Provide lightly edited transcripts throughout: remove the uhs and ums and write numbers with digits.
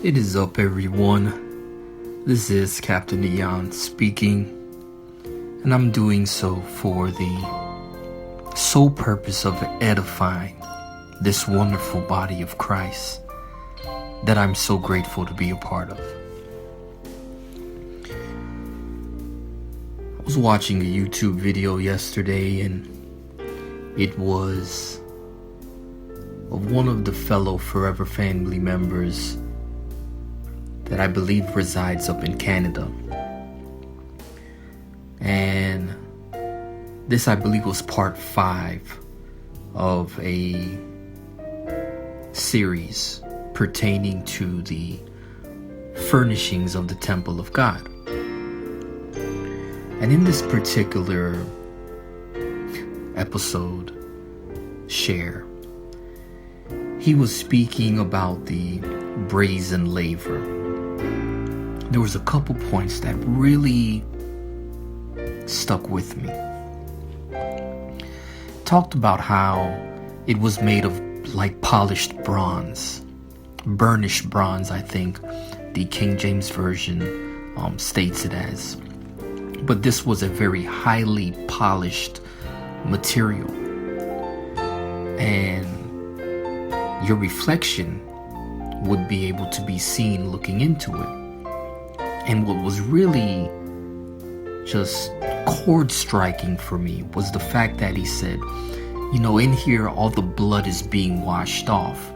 It is up, everyone. This is Captain Neon speaking, and I'm doing so for the sole purpose of edifying this wonderful body of Christ that I'm so grateful to be a part of. I was watching a YouTube video yesterday, and it was of one of the fellow Forever family members that I believe resides up in Canada. And this, I believe, was part 5 of a series pertaining to the furnishings of the temple of God. And in this particular episode, share, he was speaking about the brazen laver. There was a couple points that really stuck with me. Talked about how it was made of like polished bronze, burnished bronze, I think the King James Version states it as. But this was a very highly polished material, and your reflection would be able to be seen looking into it. And what was really just chord striking for me was the fact that he said, in here all the blood is being washed off.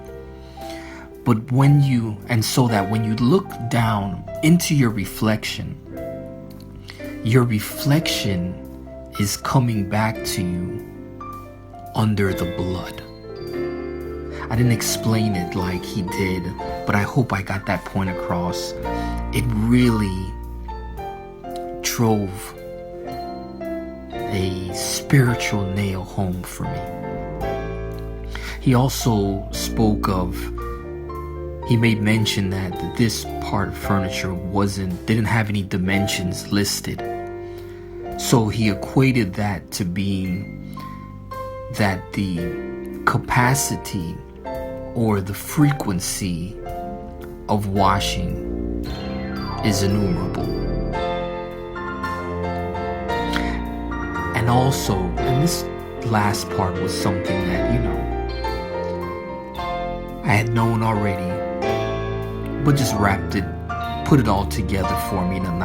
But when you look down into your reflection is coming back to you under the blood. I didn't explain it like he did, but I hope I got that point across. It really drove a spiritual nail home for me. He also spoke of, he made mention that this part of furniture didn't have any dimensions listed. So he equated that to being that the capacity or the frequency of washing is innumerable. And this last part was something that, I had known already, but just put it all together for me in a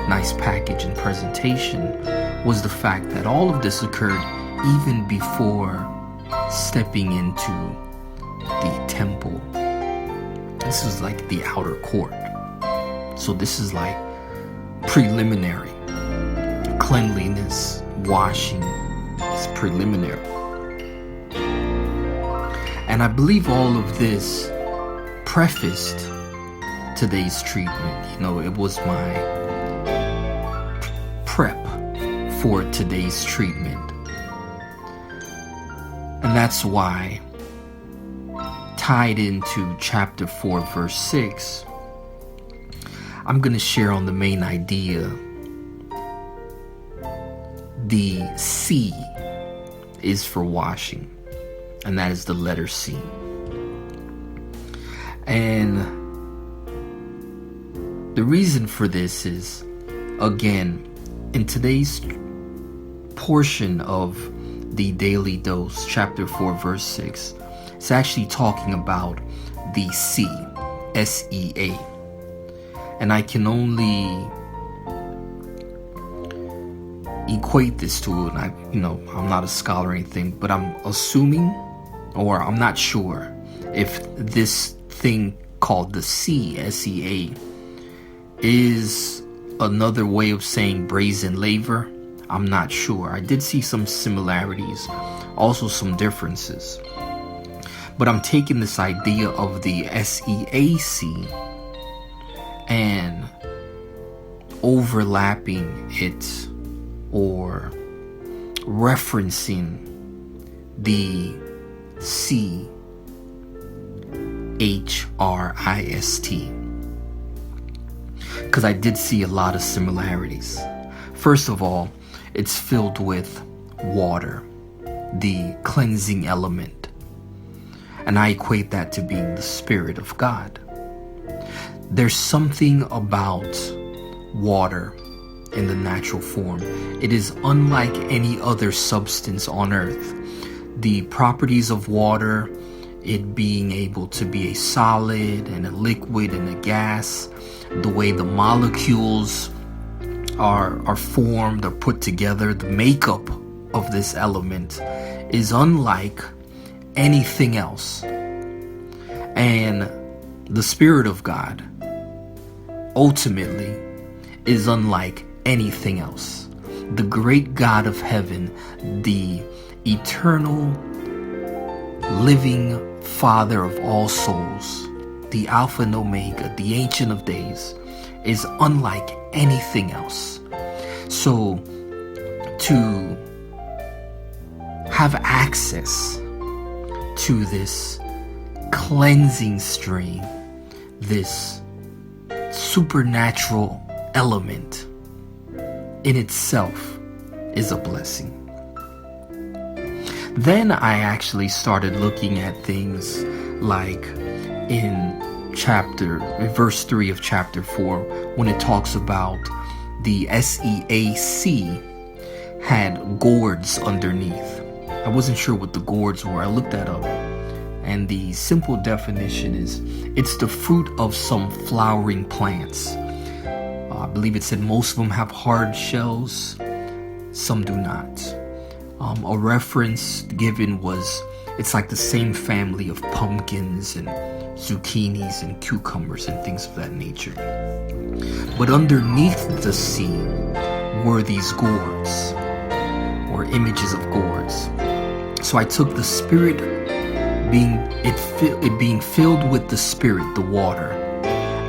nice package and presentation, was the fact that all of this occurred even before stepping into the temple. This is like the outer court. So this is like preliminary. Cleanliness, washing is preliminary. And I believe all of this prefaced today's treatment. It was my prep for today's treatment. And that's why, tied into chapter 4, verse 6, I'm going to share on the main idea. The C is for washing, and that is the letter C. And the reason for this is, again, in today's portion of the Daily Dose, chapter 4, verse 6, it's actually talking about the C, S-E-A. And I can only equate this to, and I'm not a scholar or anything, but I'm assuming, or I'm not sure, if this thing called the C, S-E-A, is another way of saying brazen laver. I'm not sure. I did see some similarities, also some differences. But I'm taking this idea of the S-E-A-C and overlapping it or referencing the C-H-R-I-S-T, because I did see a lot of similarities. First of all, it's filled with water, the cleansing element, and I equate that to being the Spirit of God. there's something about water in the natural form. It is unlike any other substance on earth. The properties of water, it being able to be a solid and a liquid and a gas, the way the molecules are formed or put together, the makeup of this element is unlike anything else. And the Spirit of God ultimately is unlike anything else. The great God of heaven, the eternal living Father of all souls, the Alpha and Omega, the Ancient of Days, is unlike anything else. So to have access to this cleansing stream, this supernatural element in itself is a blessing. Then I actually started looking at things like in verse 3 of chapter 4, when it talks about the S.I.C had gourds underneath. I wasn't sure what the gourds were. I looked that up. And the simple definition is, it's the fruit of some flowering plants. I believe it said most of them have hard shells, some do not. A reference given was, it's like the same family of pumpkins and zucchinis and cucumbers and things of that nature. But underneath the sea were these gourds, or images of gourds. So I took the Spirit being filled with the Spirit, the water,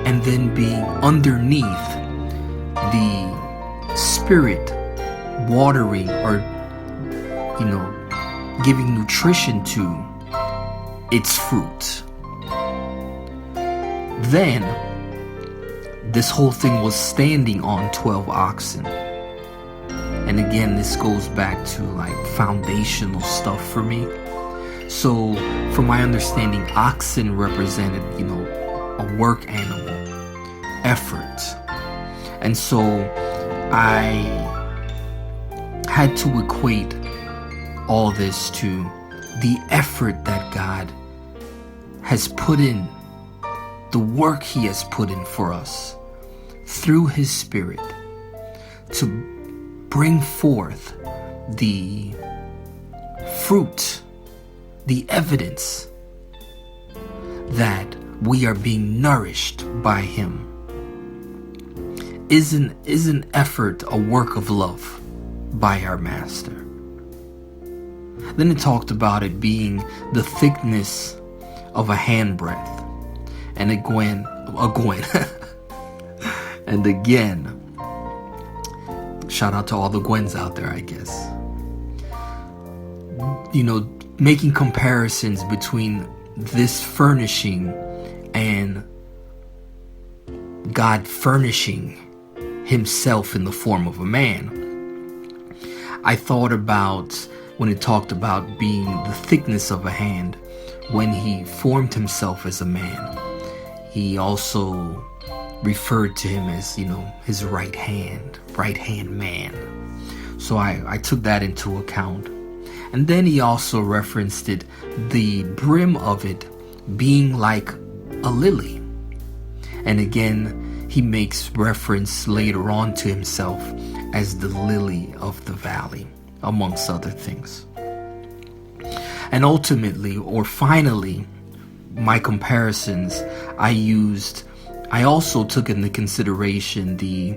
and then being underneath the Spirit watering, or giving nutrition to its fruit. Then this whole thing was standing on 12 oxen. And again, this goes back to like foundational stuff for me. So from my understanding, oxen represented, a work animal, effort. And so I had to equate all this to the effort that God has put in, the work He has put in for us through His Spirit to bring forth the fruit, the evidence that we are being nourished by Him. Is an effort a work of love by our Master? Then it talked about it being the thickness of a handbreadth. And again, and again, shout out to all the Gwens out there, I guess. Making comparisons between this furnishing and God furnishing Himself in the form of a man. I thought about when it talked about being the thickness of a hand, when He formed Himself as a man. He also referred to Him as, His right hand man. So I took that into account. And then He also referenced it, the brim of it being like a lily. And again, He makes reference later on to Himself as the lily of the valley, amongst other things. And ultimately, or finally, my comparisons, I also took into consideration the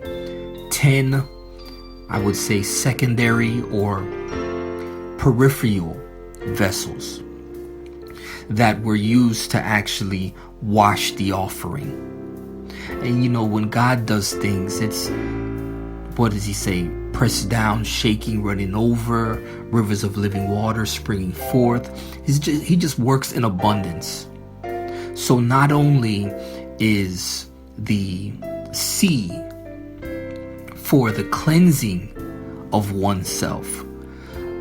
10, I would say, secondary or peripheral vessels that were used to actually wash the offering. And when God does things, it's, what does He say? Pressed down, shaking, running over, rivers of living water springing forth. He just works in abundance. So not only is the sea for the cleansing of oneself,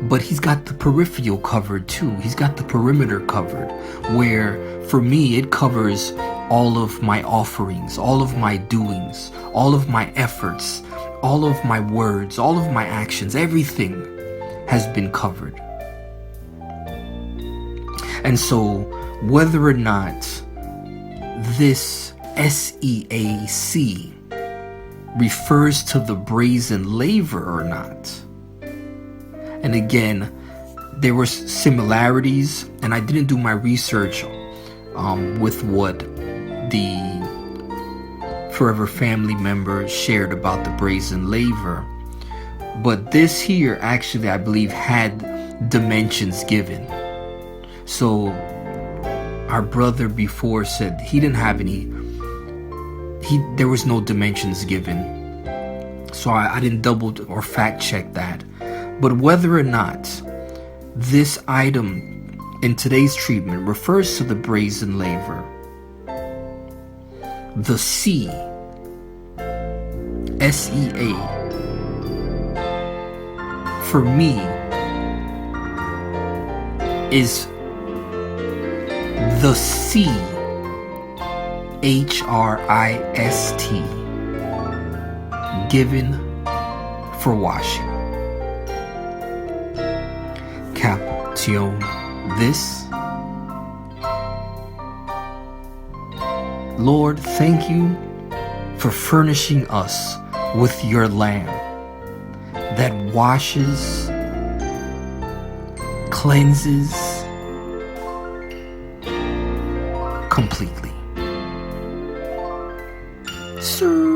but He's got the peripheral covered too. He's got the perimeter covered, where for me it covers all of my offerings, all of my doings, all of my efforts, all of my words, all of my actions, everything has been covered. And so, whether or not this S.I.C refers to the brazen laver or not, and again, there were similarities, and I didn't do my research with what the Forever family members shared about the brazen laver. But this here actually, I believe, had dimensions given. So our brother before said he didn't have any, there was no dimensions given. So I didn't double or fact check that. But whether or not this item in today's treatment refers to the brazen laver, the C, S-E-A, for me is the C-H-R-I-S-T, given for washing. Caption this. Lord, thank you for furnishing us with your Lamb that washes, cleanses completely. Sir.